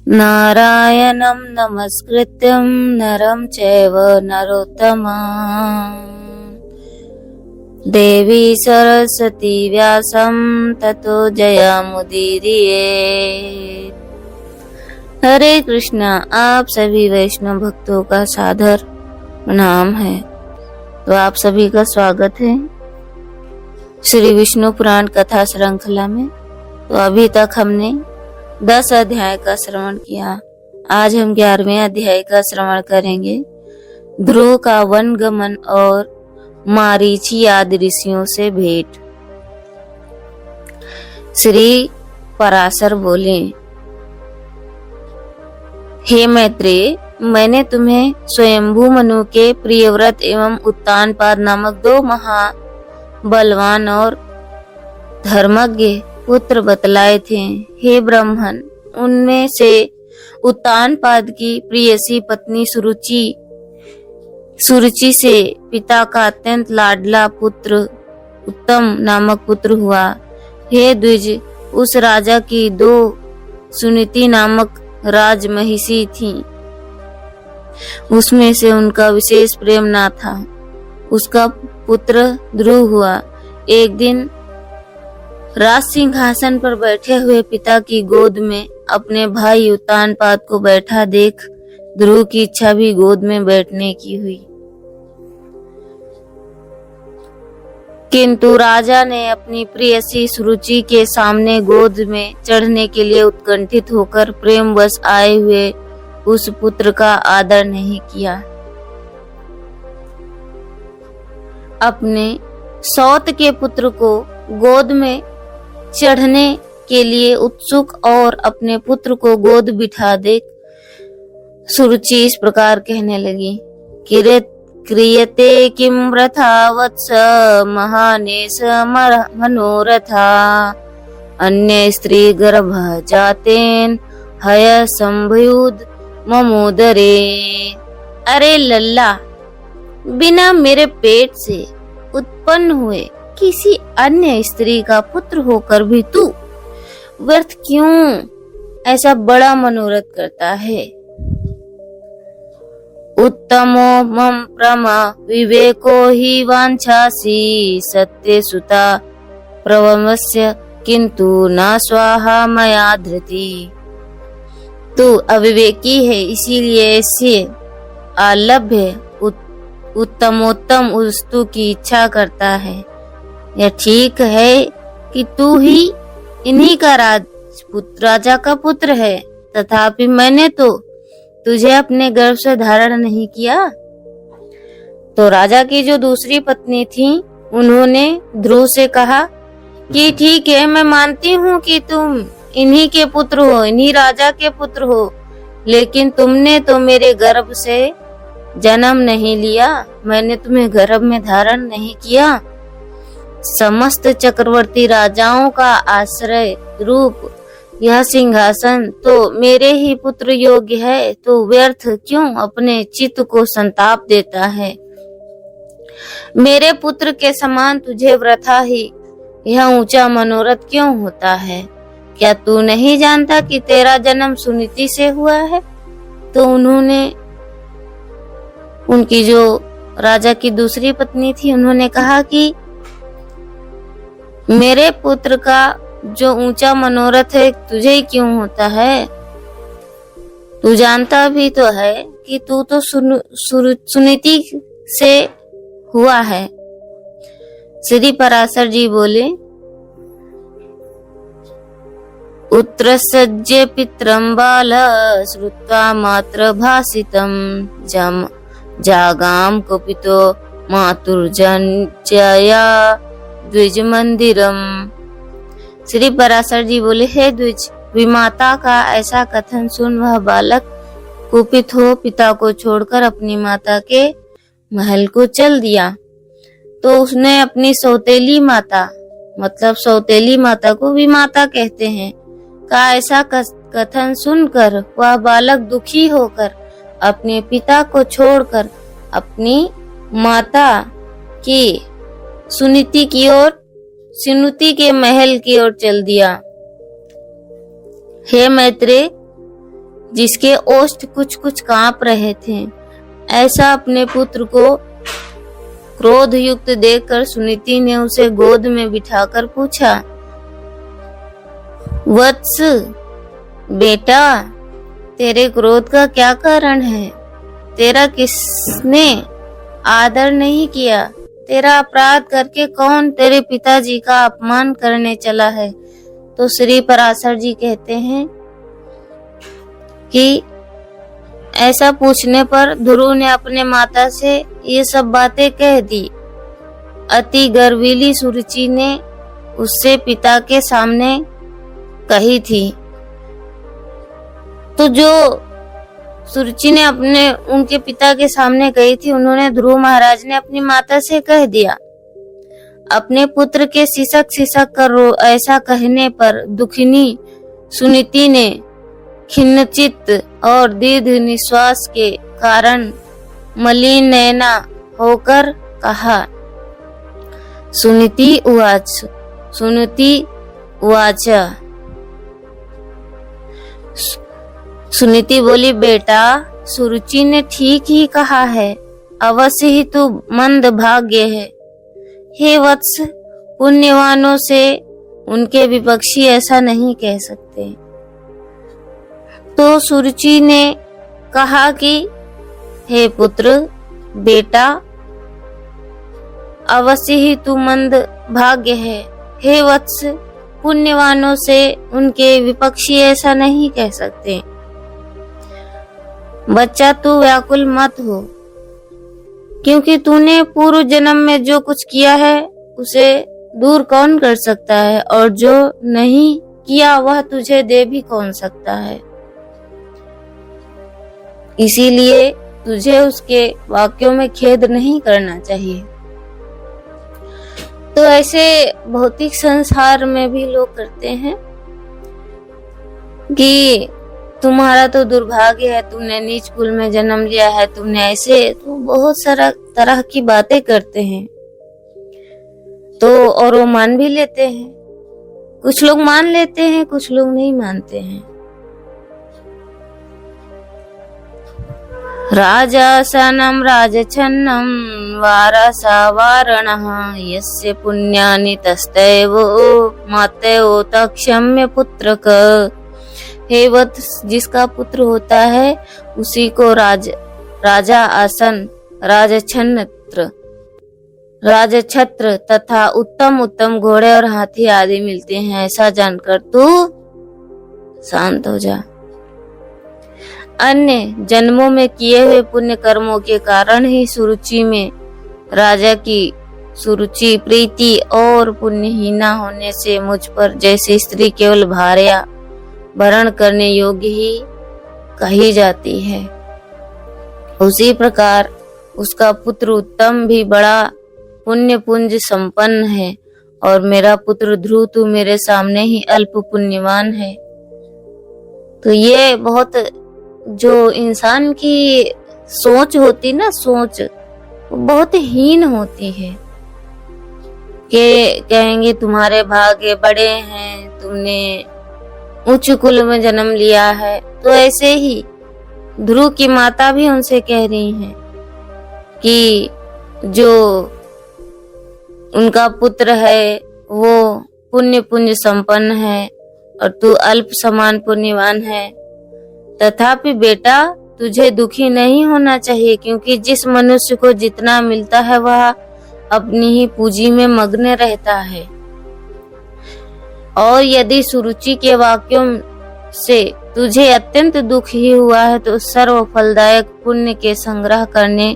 नारायणं नमस्कृत्यं नरं चैव नरोत्तमं देवी सरस्वती व्यासं ततो जयमुदीरयेत्। हरे कृष्णा। आप सभी वैष्णव भक्तों का सादर प्रणाम है। तो आप सभी का स्वागत है श्री विष्णु पुराण कथा श्रृंखला में। तो अभी तक हमने 10 अध्याय का श्रवण किया। आज हम 11वें अध्याय का श्रवण करेंगे। ध्रुव का वन गमन और मारीची आदि ऋषियों से भेंट। श्री पराशर बोले, हे मैत्रेय, मैंने तुम्हें स्वयंभू मनु के प्रियव्रत एवं उत्तानपाद नामक 2 महाबलवान और धर्मज्ञ पुत्र बतलाए थे। हे ब्राह्मण, उनमें से उत्तानपाद की प्रियसी पत्नी सुरुचि से पिता का अत्यंत लाडला पुत्र उत्तम नामक पुत्र हुआ। हे द्विज, उस राजा की 2 सुनीति नामक राजमहिषी थीं। उसमें से उनका विशेष प्रेम ना था। उसका पुत्र ध्रुव हुआ। एक दिन राज सिंहासन पर बैठे हुए पिता की गोद में अपने भाई उत्तानपाद को बैठा देख ध्रुव की इच्छा भी गोद में बैठने की हुई। किंतु राजा ने अपनी प्रियसी सुरुचि के सामने गोद में चढ़ने के लिए उत्कंठित होकर प्रेमवश आए हुए उस पुत्र का आदर नहीं किया। अपने सौत के पुत्र को गोद में चढ़ने के लिए उत्सुक और अपने पुत्र को गोद बिठा देख सुरुचि इस प्रकार कहने लगी, क्रियते किम व्रथा वत्स महानेश मनोरथा अन्य स्त्री गर्भ जातेन हय संभयुद ममोदरे। अरे लल्ला, बिना मेरे पेट से उत्पन्न हुए किसी अन्य स्त्री का पुत्र होकर भी तू व्यर्थ क्यों ऐसा बड़ा मनोरथ करता है। उत्तमो मम प्रमा विवेको ही वांछासी सत्य सुता प्रवमस्य किंतु न स्वाहा मया धृति। तू अविवेकी है, इसीलिए ऐसे अलभ्य उत्तमोत्तम वस्तु की इच्छा करता है। यह ठीक है कि तू ही इन्हीं का राजा का पुत्र है, तथापि मैंने तो तुझे अपने गर्भ से धारण नहीं किया। तो राजा की जो दूसरी पत्नी थी, उन्होंने ध्रुव से कहा कि ठीक है, मैं मानती हूँ कि तुम इन्हीं के पुत्र हो, इन्हीं राजा के पुत्र हो, लेकिन तुमने तो मेरे गर्भ से जन्म नहीं लिया, मैंने तुम्हें गर्भ में धारण नहीं किया। समस्त चक्रवर्ती राजाओं का आश्रय रूप यह सिंहासन तो मेरे ही पुत्र योग्य है, तो व्यर्थ क्यों अपने चित्त को संताप देता है। मेरे पुत्र के समान तुझे वृथा ही यह ऊंचा मनोरथ क्यों होता है। क्या तू नहीं जानता कि तेरा जन्म सुनीति से हुआ है। तो उन्होंने, उनकी जो राजा की दूसरी पत्नी थी, उन्होंने कहा कि मेरे पुत्र का जो ऊंचा मनोरथ है तुझे ही क्यों होता है। तू जानता भी तो है कि तू तो सुनीति से हुआ है। श्री पराशर जी बोले, उत्तरसज्जे पित्रं बाल श्रुत्वा मात्र भासितं जागाम कुपितो मातुर्जन्यया द्विज मंदिरम। श्री पराशर जी बोले, हे द्विज, विमाता का ऐसा कथन सुन वह बालक कुपित हो पिता को छोड़कर अपनी माता के महल को चल दिया। तो उसने अपनी सौतेली माता, मतलब सौतेली माता को विमाता कहते हैं, का ऐसा कथन सुनकर वह बालक दुखी होकर अपने पिता को छोड़कर अपनी माता की सुनीति के महल की ओर चल दिया। हे मैत्रेय, जिसके ओष्ठ कुछ कुछ कांप रहे थे। ऐसा अपने पुत्र को क्रोध युक्त देखकर सुनीति ने उसे गोद में बिठाकर पूछा, वत्स बेटा, तेरे क्रोध का क्या कारण है? तेरा किसने आदर नहीं किया? तेरा अपराध करके कौन तेरे पिताजी का अपमान करने चला है? तो श्री पराशर जी कहते हैं कि ऐसा पूछने पर ध्रुव ने अपने माता से ये सब बातें कह दी। अति गर्वीली सुरुचि ने उससे पिता के सामने कही थी। तो जो सुरुचि ने उनके पिता के सामने कही थी, उन्होंने ध्रुव महाराज ने अपनी माता से कह दिया। अपने पुत्र के सिसक सिसक कर ऐसा कहने पर दुखिनी सुनीति ने खिन्नचित्त और दीर्घ निश्वास के कारण मलिन नयना होकर कहा, सुनीति उवाच। सुनीति बोली, बेटा, सुरुचि ने ठीक ही कहा है, अवश्य ही तू मंद भाग्य है। हे वत्स, पुण्यवानों से उनके विपक्षी ऐसा नहीं कह सकते। तो सुरुचि ने कहा कि हे पुत्र, बेटा, अवश्य ही तू मंद भाग्य है। हे वत्स, पुण्यवानों से उनके विपक्षी ऐसा नहीं कह सकते। बच्चा, तू व्याकुल मत हो, क्योंकि तूने पूर्व जन्म में जो कुछ किया है उसे दूर कौन कर सकता है, और जो नहीं किया वह तुझे दे भी कौन सकता है। इसीलिए तुझे उसके वाक्यों में खेद नहीं करना चाहिए। तो ऐसे भौतिक संसार में भी लोग करते हैं कि तुम्हारा तो दुर्भाग्य है, तुमने नीच कुल में जन्म लिया है, तुमने ऐसे, तो बहुत सारा तरह की बातें करते हैं। तो और वो मान भी लेते हैं। कुछ लोग मान लेते हैं, कुछ लोग नहीं मानते हैं। राजासनं राजछन्नं वारसा वारणः यस्य पुण्यानि तस्तैव मातयो तक्षम्य पुत्रक। हे वत्स, जिसका पुत्र होता है उसी को राजा आसन, राजछत्र तथा उत्तम उत्तम घोड़े और हाथी आदि मिलते हैं। ऐसा जानकर तू शांत हो जा। अन्य जन्मों में किए हुए पुण्य कर्मों के कारण ही सुरुचि में राजा की सुरुचि, प्रीति और पुण्यहीना होने से मुझ पर जैसी स्त्री केवल भार्या भरण करने योग्य ही कही जाती है, उसी प्रकार उसका पुत्र उत्तम भी बड़ा पुण्य पुंज संपन्न है, और मेरा पुत्र ध्रुव तू मेरे सामने ही अल्प पुण्यवान है। तो ये बहुत, जो इंसान की सोच होती ना, सोच बहुत हीन होती है। कि कहेंगे तुम्हारे भाग्य बड़े हैं, तुमने उच्च कुल में जन्म लिया है। तो ऐसे ही ध्रुव की माता भी उनसे कह रही हैं कि जो उनका पुत्र है वो पुण्य पुंज संपन्न है और तू अल्प समान पुण्यवान है। तथापि बेटा, तुझे दुखी नहीं होना चाहिए, क्योंकि जिस मनुष्य को जितना मिलता है वह अपनी ही पूंजी में मग्न रहता है। और यदि सुरुचि के वाक्यों से तुझे अत्यंत दुख ही हुआ है तो सर्व फलदायक पुण्य के संग्रह करने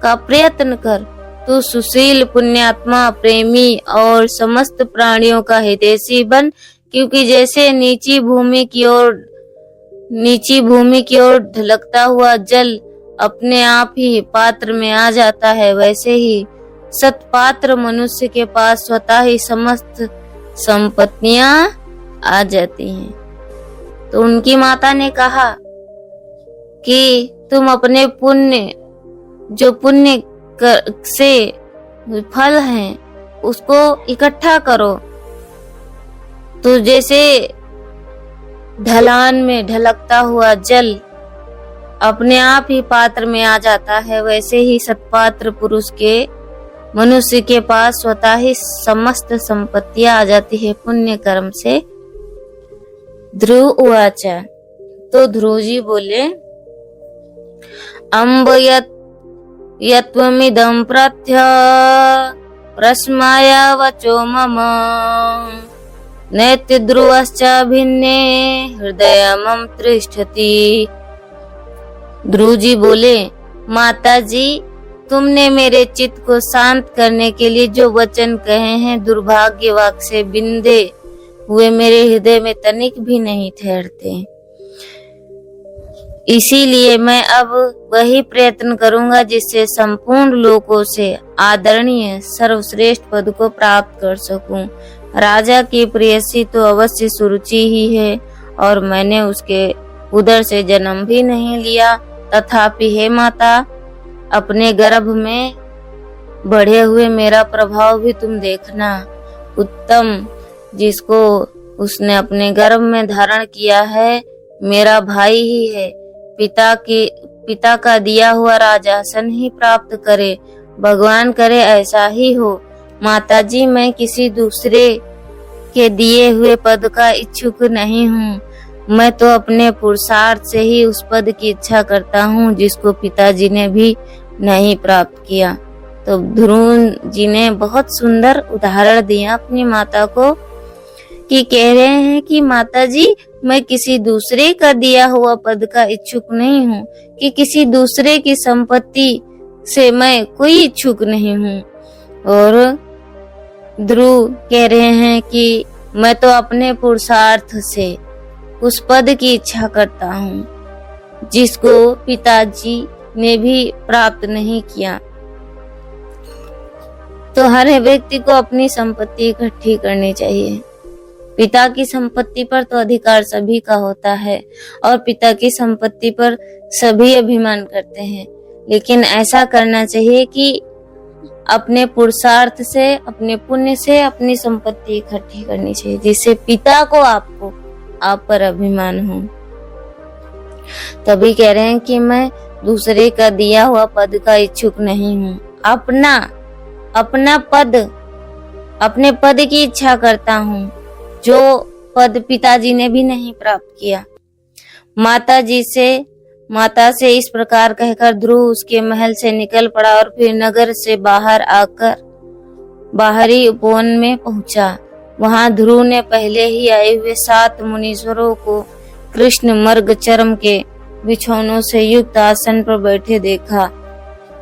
का प्रयत्न कर। तू सुशील, पुण्यात्मा, प्रेमी और समस्त प्राणियों का हितैषी बन, क्योंकि जैसे नीची भूमि की ओर ढलकता हुआ जल अपने आप ही पात्र में आ जाता है, वैसे ही सत्पात्र मनुष्य के पास स्वतः ही समस्त संपत्तियां आ जाती हैं। तो उनकी माता ने कहा कि तुम अपने पुण्य, जो पुण्य से फल हैं, उसको इकट्ठा करो। तो जैसे ढलान में ढलकता हुआ जल अपने आप ही पात्र में आ जाता है, वैसे ही सत्पात्र पुरुष के मनुष्य के पास स्वतः ही समस्त संपत्तियां आ जाती है पुण्य कर्म से। ध्रुव उवाच, तो ध्रुव जी बोले, अम्ब यत्वमिदं प्रत्य प्रश्माय वचो मम नैत्य ध्रुवश्च भिन्ने हृदय मम तिष्ठति। ध्रुव जी बोले, माता जी, तुमने मेरे चित्त को शांत करने के लिए जो वचन कहे हैं, दुर्भाग्य वाक से बिंदे हुए मेरे हृदय में तनिक भी नहीं ठहरते। इसीलिए मैं अब वही प्रयत्न करूंगा जिससे संपूर्ण लोकों से आदरणीय सर्वश्रेष्ठ पद को प्राप्त कर सकूं। राजा की प्रेयसी तो अवश्य सुरुचि ही है और मैंने उसके उदर से जन्म भी नहीं लिया, तथापि हे माता, अपने गर्भ में बढ़े हुए मेरा प्रभाव भी तुम देखना। उत्तम जिसको उसने अपने गर्भ में धारण किया है मेरा भाई ही है। पिता का दिया हुआ राजासन ही प्राप्त करे, भगवान करे ऐसा ही हो। माताजी, मैं किसी दूसरे के दिए हुए पद का इच्छुक नहीं हूँ, मैं तो अपने पुरुषार्थ से ही उस पद की इच्छा करता हूँ जिसको पिताजी ने भी नहीं प्राप्त किया। तो ध्रुव जी ने बहुत सुंदर उदाहरण दिया अपनी माता को, कि कह रहे हैं कि माता जी, मैं किसी दूसरे का दिया हुआ पद का इच्छुक नहीं हूँ, कि किसी दूसरे की संपत्ति से मैं कोई इच्छुक नहीं हूँ। और ध्रुव कह रहे हैं कि मैं तो अपने पुरुषार्थ से उस पद की इच्छा करता हूँ जिसको पिताजी ने भी प्राप्त नहीं किया। तो हर व्यक्ति को अपनी संपत्ति इकट्ठी करनी चाहिए। पिता की संपत्ति पर तो अधिकार सभी का होता है और पिता की संपत्ति पर सभी अभिमान करते हैं, लेकिन ऐसा करना चाहिए कि अपने पुरुषार्थ से, अपने पुण्य से अपनी संपत्ति इकट्ठी करनी चाहिए, जिससे पिता को आप पर अभिमान हो। तभी कह रहे हैं कि मैं दूसरे का दिया हुआ पद का इच्छुक नहीं हूँ, अपना पद, अपने पद की इच्छा करता हूँ जो पद पिताजी ने भी नहीं प्राप्त किया। माता से इस प्रकार कहकर ध्रुव उसके महल से निकल पड़ा और फिर नगर से बाहर आकर बाहरी उपवन में पहुंचा। वहां ध्रुव ने पहले ही आए हुए 7 मुनीश्वरों को कृष्ण मर्ग चरम के बिछौनों से युक्त आसन पर बैठे देखा।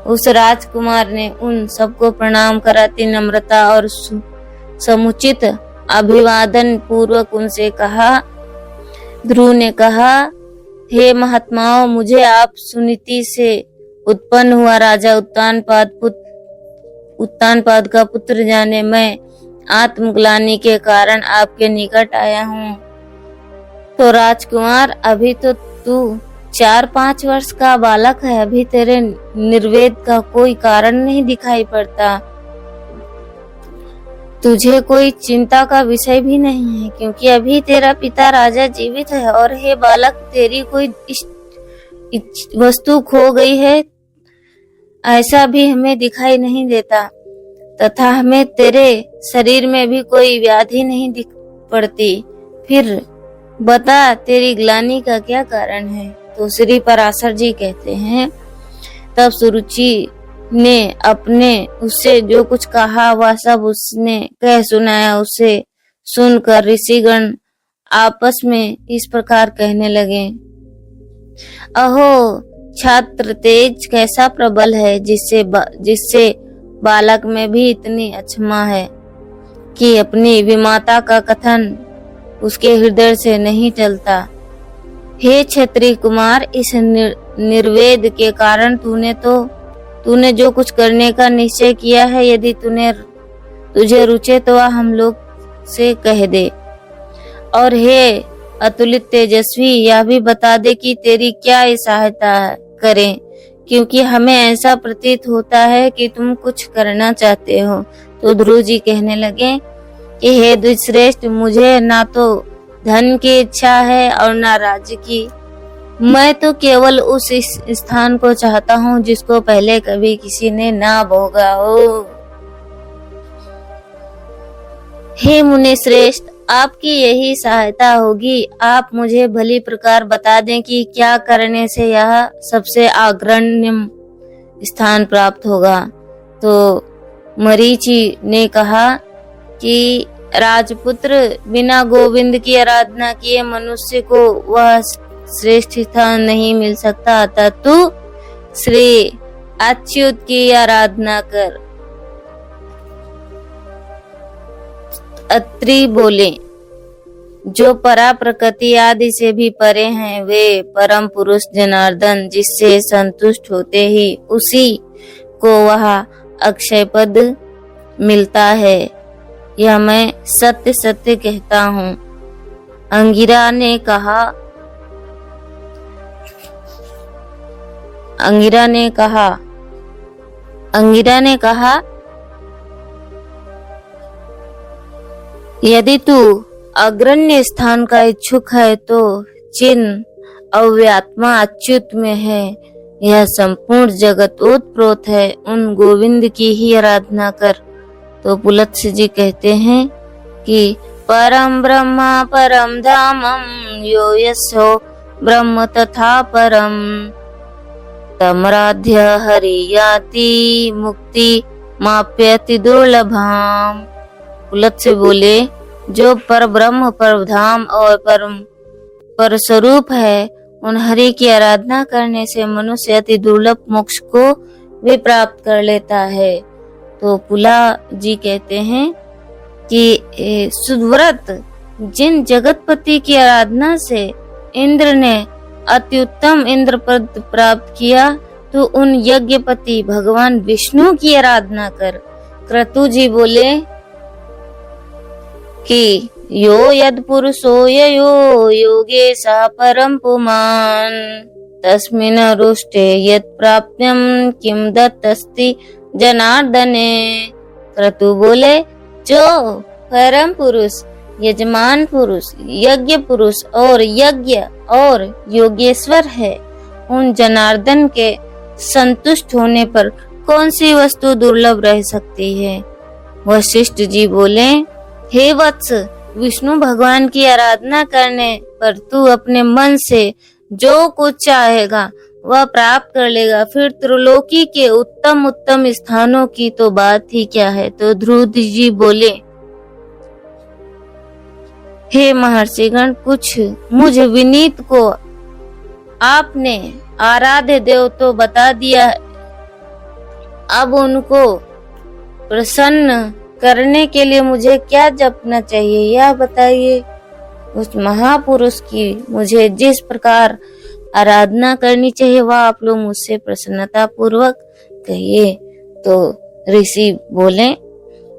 उस राजकुमार ने उन सबको प्रणाम कराती नम्रता और समुचित अभिवादन पूर्वक उनसे कहा। ध्रुव ने कहा, हे महात्माओं, मुझे आप सुनीति से उत्पन्न हुआ राजा उत्तानपाद का पुत्र जाने मैं आत्मग्लानि के कारण आपके निकट आया हूँ। तो राजकुमार, अभी तो तू 4-5 वर्ष का बालक है, अभी तेरे निर्वेद का कोई कारण नहीं दिखाई पड़ता, तुझे कोई चिंता का विषय भी नहीं है, क्योंकि अभी तेरा पिता राजा जीवित है और हे बालक, तेरी कोई वस्तु खो गई है ऐसा भी हमें दिखाई नहीं देता, तथा हमें तेरे शरीर में भी कोई व्याधि नहीं दिख पड़ती। फिर बता, तेरी ग्लानि का क्या कारण है? तो श्री पराशर जी कहते हैं, तब सुरुचि ने अपने उससे जो कुछ कहा वह सब उसने कह सुनाया। उसे सुनकर ऋषिगण आपस में इस प्रकार कहने लगे, अहो, छात्र तेज कैसा प्रबल है, जिससे बालक में भी इतनी अक्षमा है कि अपनी विमाता का कथन उसके हृदय से नहीं टलता। हे क्षत्रिय कुमार, इस निर्वेद के कारण तूने जो कुछ करने का निश्चय किया है, यदि तुझे रुचे तो वह हम लोग से कह दे। और हे अतुलित तेजस्वी, यह भी बता दे कि तेरी क्या सहायता करें, क्योंकि हमें ऐसा प्रतीत होता है कि तुम कुछ करना चाहते हो। तो ध्रुव जी कहने लगे कि हे द्विश्रेष्ठ, मुझे ना तो धन की इच्छा है और न राज्य की। मैं तो केवल उस स्थान को चाहता हूँ जिसको पहले कभी किसी ने ना भोगा हो। हे मुनि श्रेष्ठ, आपकी यही सहायता होगी। आप मुझे भली प्रकार बता दें कि क्या करने से यह सबसे अग्रण्य स्थान प्राप्त होगा। तो मरीचि ने कहा कि राजपुत्र, बिना गोविंद की आराधना किए मनुष्य को वह श्रेष्ठ स्थान नहीं मिल सकता, अतः तू श्री अच्युत की आराधना कर। अत्रि बोले, जो परा प्रकृति आदि से भी परे हैं, वे परम पुरुष जनार्दन जिससे संतुष्ट होते ही उसी को वह अक्षय पद मिलता है, यह मैं सत्य सत्य कहता हूँ। अंगिरा ने कहा, यदि तू अग्रण्य स्थान का इच्छुक है तो चिन्ह अव्यात्मा अच्युत में है, यह संपूर्ण जगत ओतप्रोत है, उन गोविंद की ही आराधना कर। तो पुलत्स्य जी कहते हैं कि परम ब्रह्मा परम धामम यो यस्यो ब्रह्म तथा परम तमराध्य हरियाति मुक्ति माप्यति दुर्लभाम। पुलत्स्य बोले, जो पर ब्रह्म पर धाम और पर स्वरूप है, उन हरि की आराधना करने से मनुष्य अति दुर्लभ मोक्ष को भी प्राप्त कर लेता है। तो पुला जी कहते हैं कि सुव्रत, जिन जगतपति की आराधना से इंद्र ने अत्युत्तम इंद्र पद प्राप्त किया, तो उन यज्ञपति भगवान विष्णु की आराधना कर। क्रतु जी बोले कि यो यद पुरुषो यो योगे सा परम पुमान तस्मिन् रुष्टे यत् प्राप्यम किम दत्तस्ति जनार्दने। क्रतु बोले, जो परम पुरुष, यजमान पुरुष, यज्ञ पुरुष और यज्ञ और योगेश्वर है, उन जनार्दन के संतुष्ट होने पर कौन सी वस्तु दुर्लभ रह सकती है। वशिष्ठ जी बोले, हे वत्स, विष्णु भगवान की आराधना करने पर तू अपने मन से जो कुछ चाहेगा वह प्राप्त कर लेगा। फिर त्रिलोकी के उत्तम उत्तम स्थानों की तो बात ही क्या है। तो ध्रुव जी बोले, हे महर्षिगण, कुछ मुझ विनीत को आपने आराध्य देव तो बता दिया है, अब उनको प्रसन्न करने के लिए मुझे क्या जपना चाहिए यह बताइए। उस महापुरुष की मुझे जिस प्रकार आराधना करनी चाहिए वह आप लोग मुझसे प्रसन्नता पूर्वक कहिए। तो ऋषि बोले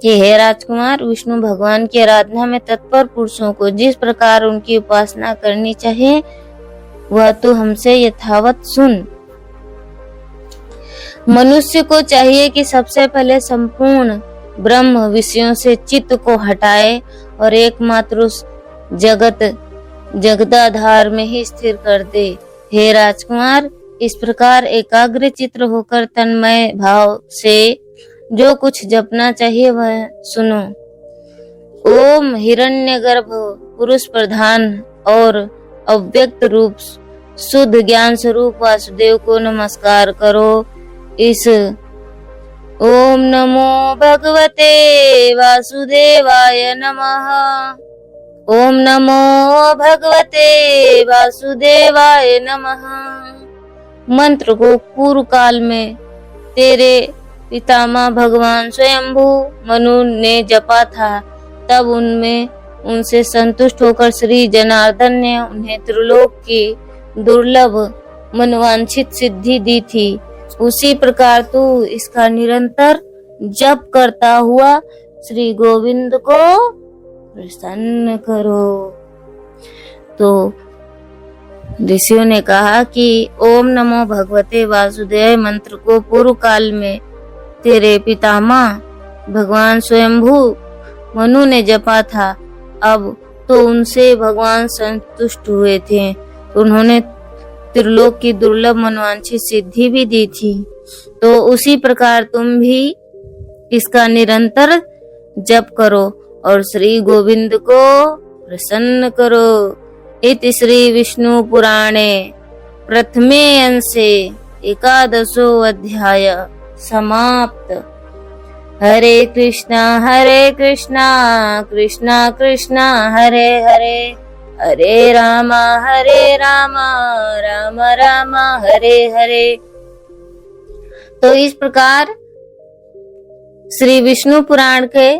कि हे राजकुमार, विष्णु भगवान की आराधना में तत्पर पुरुषों को जिस प्रकार उनकी उपासना करनी चाहिए वह तो हमसे यथावत सुन। मनुष्य को चाहिए कि सबसे पहले संपूर्ण ब्रह्म विषयों से चित्त को हटाए और एकमात्र उस जगदाधार में ही स्थिर कर दे। हे राजकुमार, इस प्रकार एकाग्र चित्र होकर तन्मय भाव से जो कुछ जपना चाहिए वह सुनो। ओम हिरण्यगर्भ पुरुष प्रधान और अव्यक्त रूप शुद्ध ज्ञान स्वरूप वासुदेव को नमस्कार करो। इस ओम नमो भगवते वासुदेवाय नमः, ओम नमो भगवते वासुदेवाय नमः मंत्र को पूर्व काल में तेरे पितामह भगवान स्वयंभू मनु ने जपा था। तब उनसे संतुष्ट होकर श्री जनार्दन ने उन्हें त्रिलोक की दुर्लभ मनवांछित सिद्धि दी थी। उसी प्रकार तू इसका निरंतर जप करता हुआ श्री गोविंद को प्रसन्न करो। तो ऋषियों ने कहा कि ओम नमो भगवते वासुदेव मंत्र को पूर्व काल में तेरे पितामह भगवान स्वयंभू मनु ने जपा था। अब तो उनसे भगवान संतुष्ट हुए थे। उन्होंने त्रिलोक की दुर्लभ मनोवांछित सिद्धि भी दी थी। तो उसी प्रकार तुम भी इसका निरंतर जप करो और श्री गोविंद को प्रसन्न करो। इति श्री विष्णु पुराणे प्रथमे अंशे एकादशो अध्याय समाप्त। हरे कृष्णा कृष्णा कृष्णा हरे हरे, हरे राम राम राम हरे हरे। तो इस प्रकार श्री विष्णु पुराण के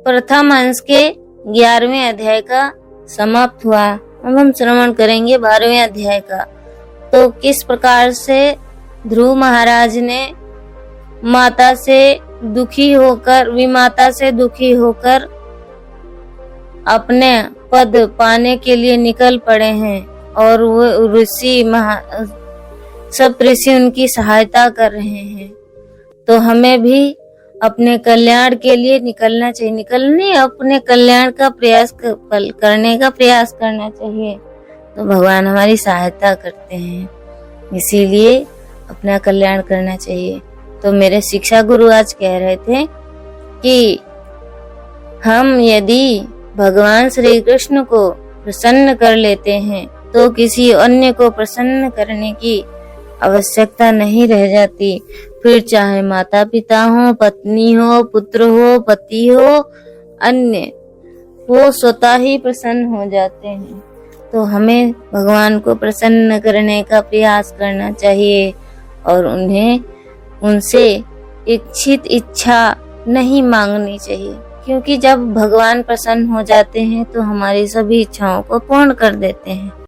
प्रथम अंश के 11वें अध्याय का समाप्त हुआ। अब हम श्रवण करेंगे 12वें अध्याय का। तो किस प्रकार से ध्रुव महाराज ने विमाता से दुखी होकर अपने पद पाने के लिए निकल पड़े हैं और वो सब ऋषि उनकी सहायता कर रहे हैं। तो हमें भी अपने कल्याण के लिए निकलना चाहिए, अपने कल्याण का करने का प्रयास करना चाहिए। तो भगवान हमारी सहायता करते हैं, इसीलिए अपना कल्याण करना चाहिए। तो मेरे शिक्षा गुरु आज कह रहे थे कि हम यदि भगवान श्री कृष्ण को प्रसन्न कर लेते हैं तो किसी अन्य को प्रसन्न करने की आवश्यकता नहीं रह जाती। फिर चाहे माता पिता हो, पत्नी हो, पुत्र हो, पति हो, अन्य वो स्वतः ही प्रसन्न हो जाते हैं। तो हमें भगवान को प्रसन्न करने का प्रयास करना चाहिए और उनसे इच्छित इच्छा नहीं मांगनी चाहिए, क्योंकि जब भगवान प्रसन्न हो जाते हैं तो हमारी सभी इच्छाओं को पूर्ण कर देते हैं।